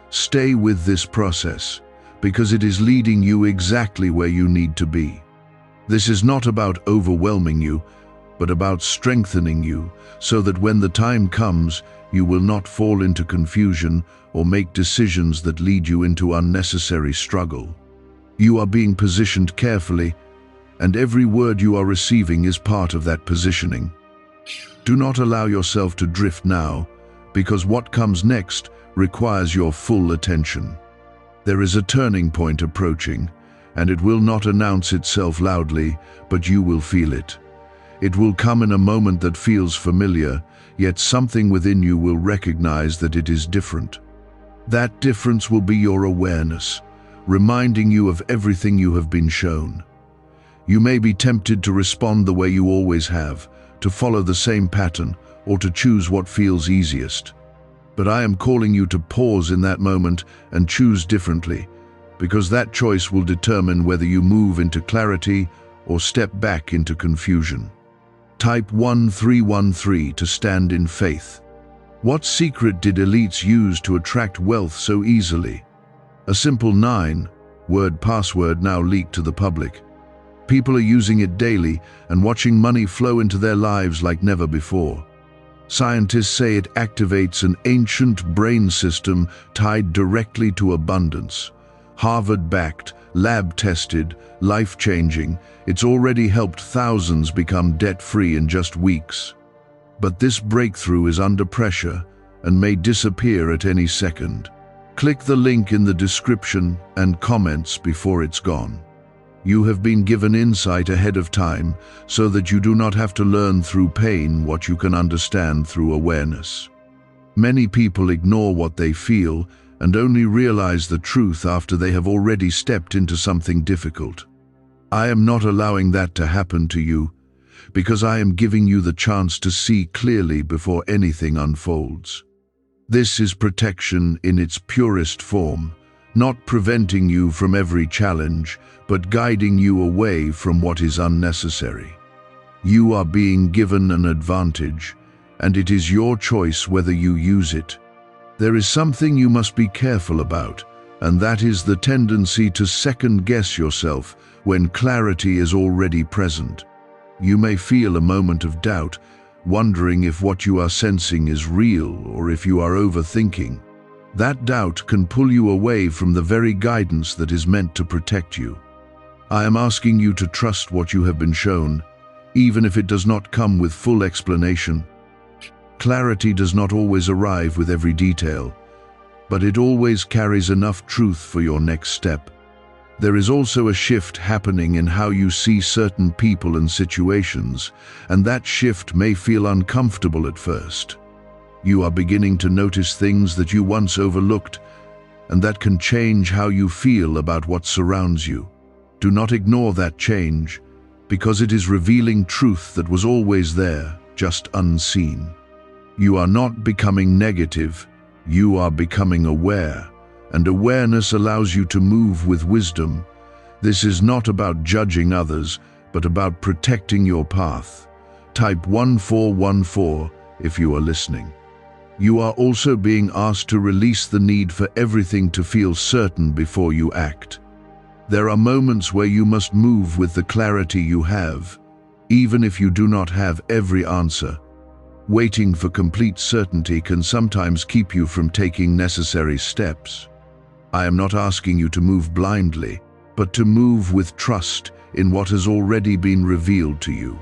[SPEAKER 1] Stay with this process, because it is leading you exactly where you need to be. This is not about overwhelming you, but about strengthening you, so that when the time comes, you will not fall into confusion or make decisions that lead you into unnecessary struggle. You are being positioned carefully, and every word you are receiving is part of that positioning. Do not allow yourself to drift now, because what comes next requires your full attention. There is a turning point approaching, and it will not announce itself loudly, but you will feel it. It will come in a moment that feels familiar, yet something within you will recognize that it is different. That difference will be your awareness, reminding you of everything you have been shown. You may be tempted to respond the way you always have, to follow the same pattern, or to choose what feels easiest. But I am calling you to pause in that moment and choose differently, because that choice will determine whether you move into clarity or step back into confusion. Type 1313 to stand in faith. What secret did elites use to attract wealth so easily? A simple 9-word password now leaked to the public. People are using it daily and watching money flow into their lives like never before. Scientists say it activates an ancient brain system tied directly to abundance. Harvard-backed, lab-tested, life-changing, it's already helped thousands become debt-free in just weeks. But this breakthrough is under pressure and may disappear at any second. Click the link in the description and comments before it's gone. You have been given insight ahead of time so that you do not have to learn through pain what you can understand through awareness. Many people ignore what they feel and only realize the truth after they have already stepped into something difficult. I am not allowing that to happen to you, because I am giving you the chance to see clearly before anything unfolds. This is protection in its purest form, not preventing you from every challenge, but guiding you away from what is unnecessary. You are being given an advantage, and it is your choice whether you use it. There is something you must be careful about, and that is the tendency to second-guess yourself when clarity is already present. You may feel a moment of doubt, wondering if what you are sensing is real or if you are overthinking. That doubt can pull you away from the very guidance that is meant to protect you. I am asking you to trust what you have been shown, even if it does not come with full explanation. Clarity does not always arrive with every detail, but it always carries enough truth for your next step. There is also a shift happening in how you see certain people and situations, and that shift may feel uncomfortable at first. You are beginning to notice things that you once overlooked, and that can change how you feel about what surrounds you. Do not ignore that change, because it is revealing truth that was always there, just unseen. You are not becoming negative, you are becoming aware, and awareness allows you to move with wisdom. This is not about judging others, but about protecting your path. Type 1414 if you are listening. You are also being asked to release the need for everything to feel certain before you act. There are moments where you must move with the clarity you have, even if you do not have every answer. Waiting for complete certainty can sometimes keep you from taking necessary steps. I am not asking you to move blindly, but to move with trust in what has already been revealed to you.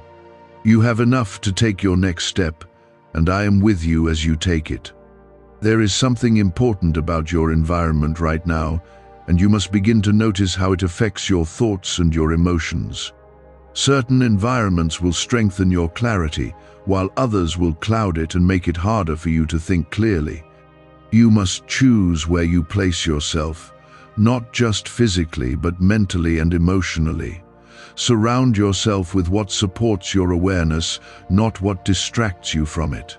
[SPEAKER 1] You have enough to take your next step, and I am with you as you take it. There is something important about your environment right now, and you must begin to notice how it affects your thoughts and your emotions. Certain environments will strengthen your clarity, while others will cloud it and make it harder for you to think clearly. You must choose where you place yourself, not just physically, but mentally and emotionally. Surround yourself with what supports your awareness, not what distracts you from it.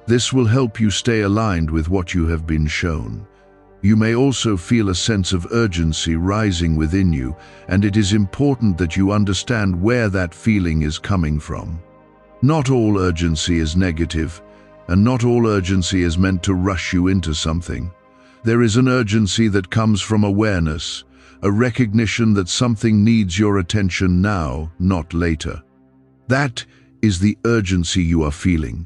[SPEAKER 1] This will help you stay aligned with what you have been shown. You may also feel a sense of urgency rising within you, and it is important that you understand where that feeling is coming from. Not all urgency is negative, and not all urgency is meant to rush you into something. There is an urgency that comes from awareness, a recognition that something needs your attention now, not later. That is the urgency you are feeling,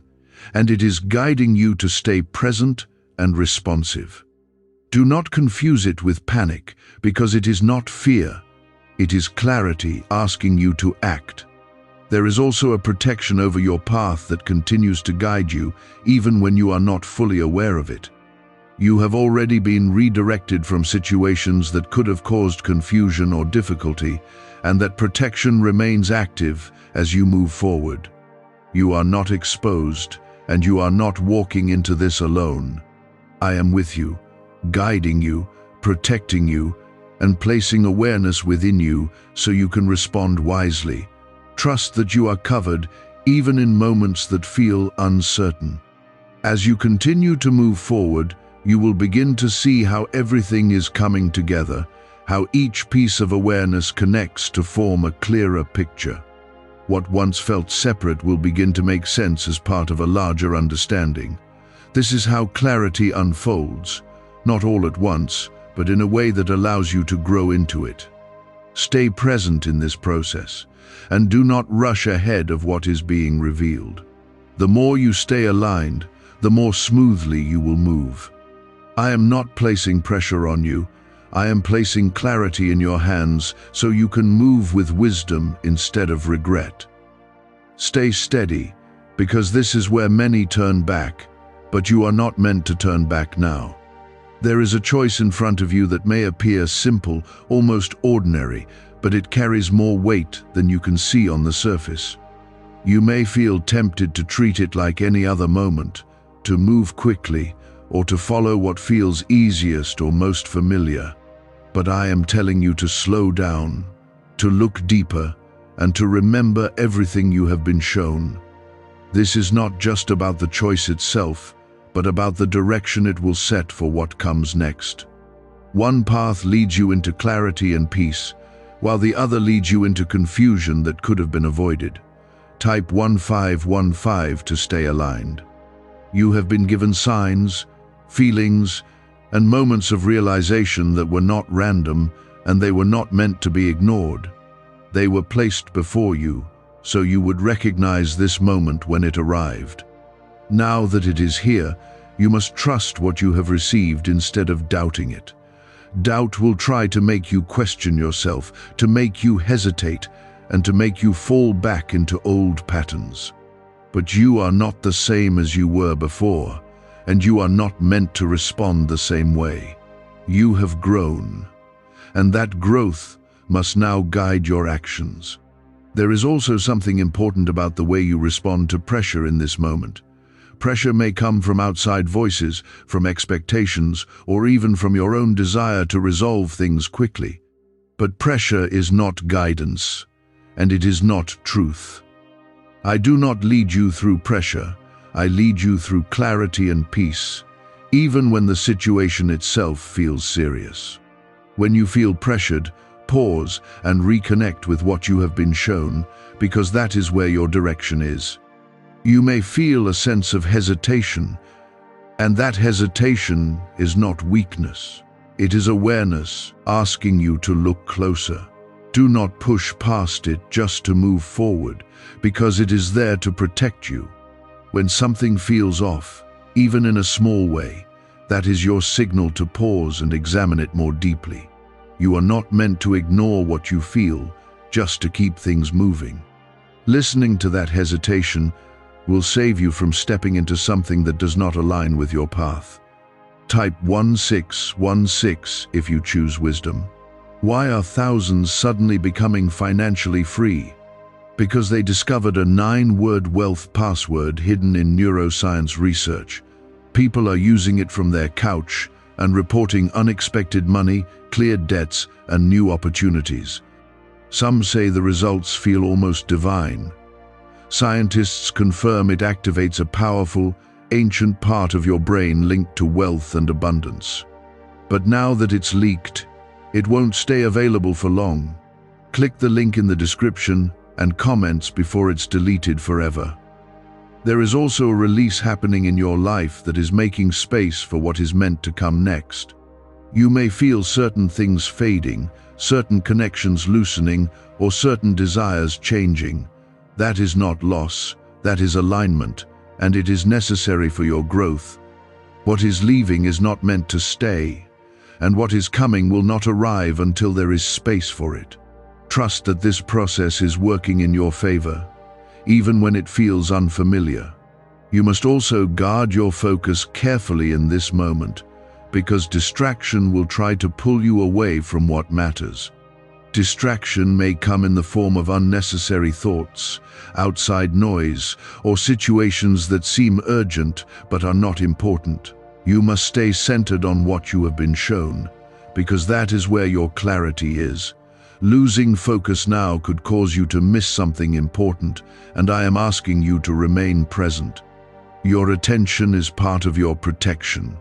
[SPEAKER 1] and it is guiding you to stay present and responsive. Do not confuse it with panic, because it is not fear. It is clarity asking you to act. There is also a protection over your path that continues to guide you, even when you are not fully aware of it. You have already been redirected from situations that could have caused confusion or difficulty, and that protection remains active as you move forward. You are not exposed, and you are not walking into this alone. I am with you, guiding you, protecting you, and placing awareness within you so you can respond wisely. Trust that you are covered, even in moments that feel uncertain. As you continue to move forward, you will begin to see how everything is coming together, how each piece of awareness connects to form a clearer picture. What once felt separate will begin to make sense as part of a larger understanding. This is how clarity unfolds, not all at once, but in a way that allows you to grow into it. Stay present in this process, and do not rush ahead of what is being revealed. The more you stay aligned, the more smoothly you will move. I am not placing pressure on you. I am placing clarity in your hands so you can move with wisdom instead of regret. Stay steady, because this is where many turn back, but you are not meant to turn back now. There is a choice in front of you that may appear simple, almost ordinary, but it carries more weight than you can see on the surface. You may feel tempted to treat it like any other moment, to move quickly, or to follow what feels easiest or most familiar. But I am telling you to slow down, to look deeper, and to remember everything you have been shown. This is not just about the choice itself, but about the direction it will set for what comes next. One path leads you into clarity and peace, while the other leads you into confusion that could have been avoided. Type 1515 to stay aligned. You have been given signs, feelings, and moments of realization that were not random, and they were not meant to be ignored. They were placed before you, so you would recognize this moment when it arrived. Now that it is here, you must trust what you have received instead of doubting it. Doubt will try to make you question yourself, to make you hesitate, and to make you fall back into old patterns. But you are not the same as you were before, and you are not meant to respond the same way. You have grown, and that growth must now guide your actions. There is also something important about the way you respond to pressure in this moment. Pressure may come from outside voices, from expectations, or even from your own desire to resolve things quickly. But pressure is not guidance, and it is not truth. I do not lead you through pressure. I lead you through clarity and peace, even when the situation itself feels serious. When you feel pressured, pause and reconnect with what you have been shown, because that is where your direction is. You may feel a sense of hesitation, and that hesitation is not weakness. It is awareness asking you to look closer. Do not push past it just to move forward, because it is there to protect you. When something feels off, even in a small way, that is your signal to pause and examine it more deeply. You are not meant to ignore what you feel, just to keep things moving. Listening to that hesitation will save you from stepping into something that does not align with your path. Type 1616 if you choose wisdom. Why are thousands suddenly becoming financially free? Because they discovered a 9-word wealth password hidden in neuroscience research. People are using it from their couch and reporting unexpected money, cleared debts, and new opportunities. Some say the results feel almost divine. Scientists confirm it activates a powerful, ancient part of your brain linked to wealth and abundance. But now that it's leaked, it won't stay available for long. Click the link in the description and comments before it's deleted forever. There is also a release happening in your life that is making space for what is meant to come next. You may feel certain things fading, certain connections loosening, or certain desires changing. That is not loss, that is alignment, and it is necessary for your growth. What is leaving is not meant to stay, and what is coming will not arrive until there is space for it. Trust that this process is working in your favor, even when it feels unfamiliar. You must also guard your focus carefully in this moment, because distraction will try to pull you away from what matters. Distraction may come in the form of unnecessary thoughts, outside noise, or situations that seem urgent but are not important. You must stay centered on what you have been shown, because that is where your clarity is. Losing focus now could cause you to miss something important, and I am asking you to remain present. Your attention is part of your protection.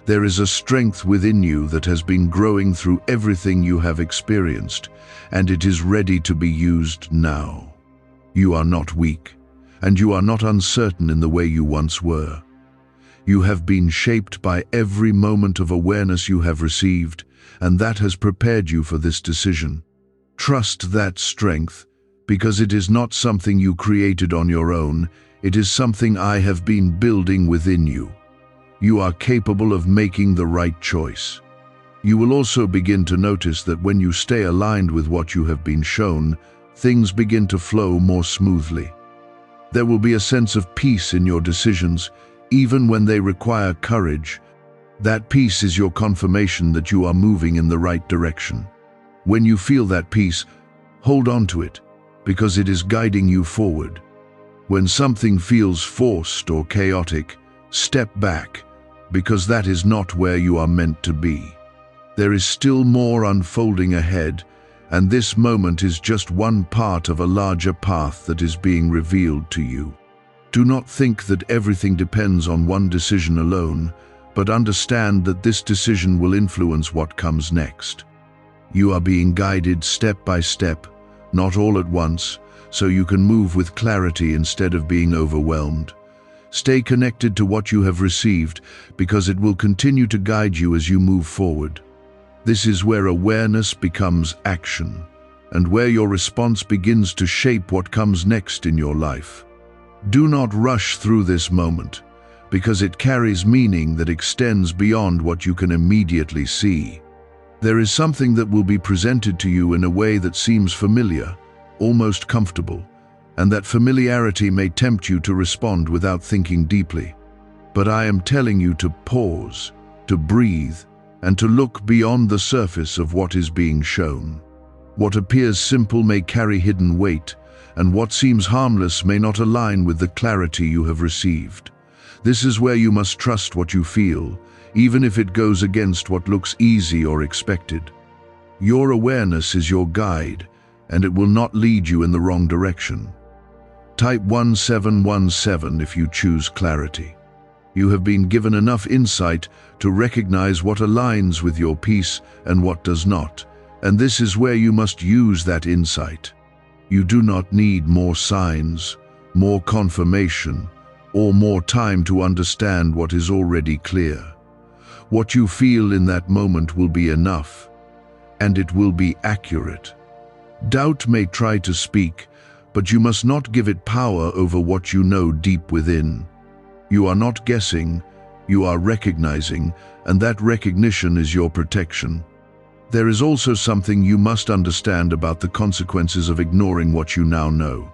[SPEAKER 1] There is a strength within you that has been growing through everything you have experienced, and it is ready to be used now. You are not weak, and you are not uncertain in the way you once were. You have been shaped by every moment of awareness you have received, and that has prepared you for this decision. Trust that strength, because it is not something you created on your own, it is something I have been building within you. You are capable of making the right choice. You will also begin to notice that when you stay aligned with what you have been shown, things begin to flow more smoothly. There will be a sense of peace in your decisions, even when they require courage. That peace is your confirmation that you are moving in the right direction. When you feel that peace, hold on to it, because it is guiding you forward. When something feels forced or chaotic, step back, because that is not where you are meant to be. There is still more unfolding ahead, and this moment is just one part of a larger path that is being revealed to you. Do not think that everything depends on one decision alone, but understand that this decision will influence what comes next. You are being guided step by step, not all at once, so you can move with clarity instead of being overwhelmed. Stay connected to what you have received, because it will continue to guide you as you move forward. This is where awareness becomes action, and where your response begins to shape what comes next in your life. Do not rush through this moment, because it carries meaning that extends beyond what you can immediately see. There is something that will be presented to you in a way that seems familiar, almost comfortable, and that familiarity may tempt you to respond without thinking deeply. But I am telling you to pause, to breathe, and to look beyond the surface of what is being shown. What appears simple may carry hidden weight, and what seems harmless may not align with the clarity you have received. This is where you must trust what you feel, even if it goes against what looks easy or expected. Your awareness is your guide, and it will not lead you in the wrong direction. Type 1717 if you choose clarity. You have been given enough insight to recognize what aligns with your peace and what does not, and this is where you must use that insight. You do not need more signs, more confirmation, or more time to understand what is already clear. What you feel in that moment will be enough, and it will be accurate. Doubt may try to speak, but you must not give it power over what you know deep within. You are not guessing, you are recognizing, and that recognition is your protection. There is also something you must understand about the consequences of ignoring what you now know.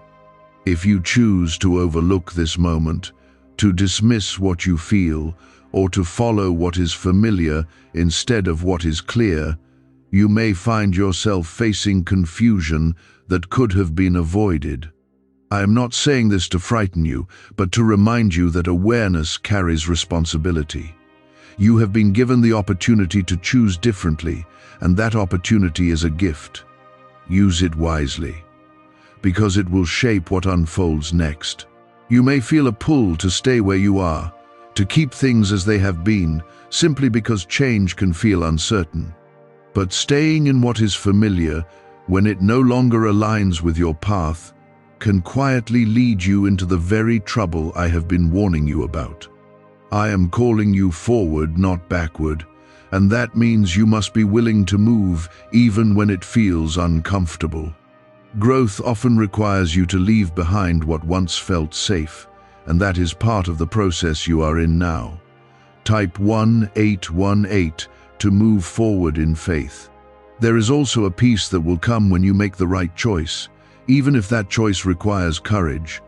[SPEAKER 1] If you choose to overlook this moment, to dismiss what you feel, or to follow what is familiar instead of what is clear, you may find yourself facing confusion that could have been avoided. I am not saying this to frighten you, but to remind you that awareness carries responsibility. You have been given the opportunity to choose differently, and that opportunity is a gift. Use it wisely, because it will shape what unfolds next. You may feel a pull to stay where you are, to keep things as they have been, simply because change can feel uncertain. But staying in what is familiar, when it no longer aligns with your path, can quietly lead you into the very trouble I have been warning you about. I am calling you forward, not backward, and that means you must be willing to move even when it feels uncomfortable. Growth often requires you to leave behind what once felt safe, and that is part of the process you are in now. Type 1818 to move forward in faith. There is also a peace that will come when you make the right choice, even if that choice requires courage.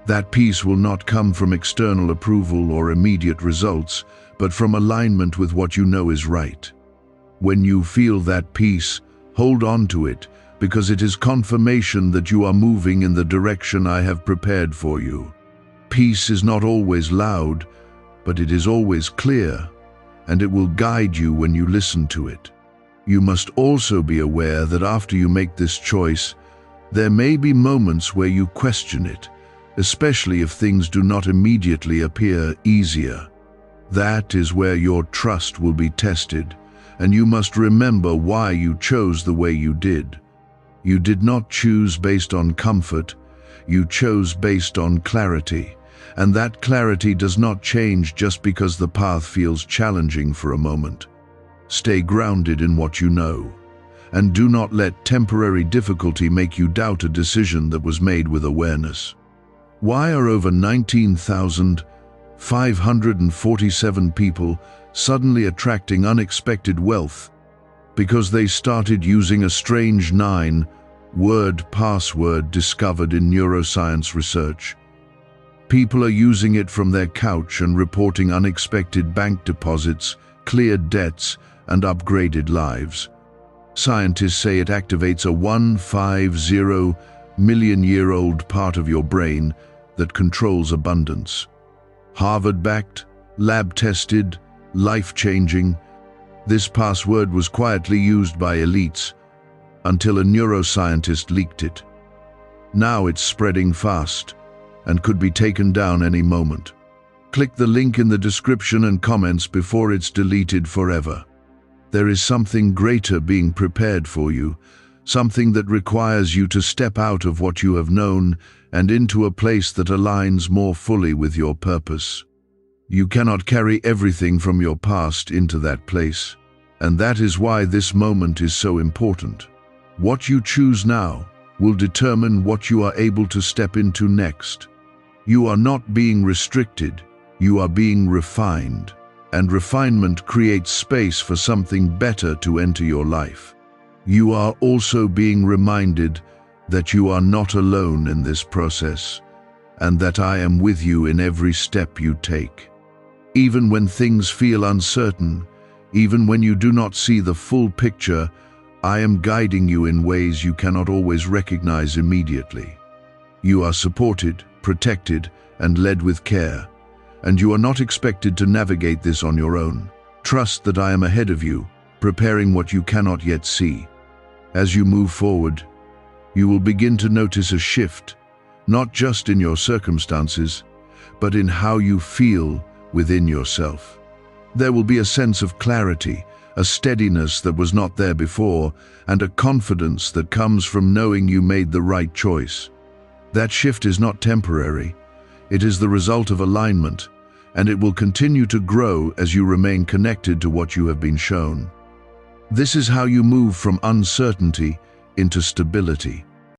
[SPEAKER 1] That peace will not come from external approval or immediate results, but from alignment with what you know is right. When you feel that peace, hold on to it, because it is confirmation that you are moving in the direction I have prepared for you. Peace is not always loud, but it is always clear, and it will guide you when you listen to it. You must also be aware that after you make this choice, there may be moments where you question it, especially if things do not immediately appear easier. That is where your trust will be tested, and you must remember why you chose the way you did. You did not choose based on comfort, you chose based on clarity, And that clarity does not change just because the path feels challenging for a moment. Stay grounded in what you know, and do not let temporary difficulty make you doubt a decision that was made with awareness. Why are over 19,547 people suddenly attracting unexpected wealth? Because they started using a strange 9-word password discovered in neuroscience research. People are using it from their couch and reporting unexpected bank deposits, cleared debts, and upgraded lives. Scientists say it activates a 150-million-year-old part of your brain that controls abundance. Harvard-backed, lab-tested, life-changing, this password was quietly used by elites until a neuroscientist leaked it. Now it's spreading fast and could be taken down any moment. Click the link in the description and comments before it's deleted forever. There is something greater being prepared for you, something that requires you to step out of what you have known and into a place that aligns more fully with your purpose. You cannot carry everything from your past into that place, and that is why this moment is so important. What you choose now will determine what you are able to step into next. You are not being restricted, you are being refined, and refinement creates space for something better to enter your life. You are also being reminded that you are not alone in this process, and that I am with you in every step you take. Even when things feel uncertain, even when you do not see the full picture, I am guiding you in ways you cannot always recognize immediately. You are supported, protected, and led with care, and you are not expected to navigate this on your own. Trust that I am ahead of you, preparing what you cannot yet see. As you move forward, you will begin to notice a shift, not just in your circumstances, but in how you feel within yourself. There will be a sense of clarity, a steadiness that was not there before, and a confidence that comes from knowing you made the right choice. That shift is not temporary. It is the result of alignment, and it will continue to grow as you remain connected to what you have been shown. This is how you move from uncertainty into stability.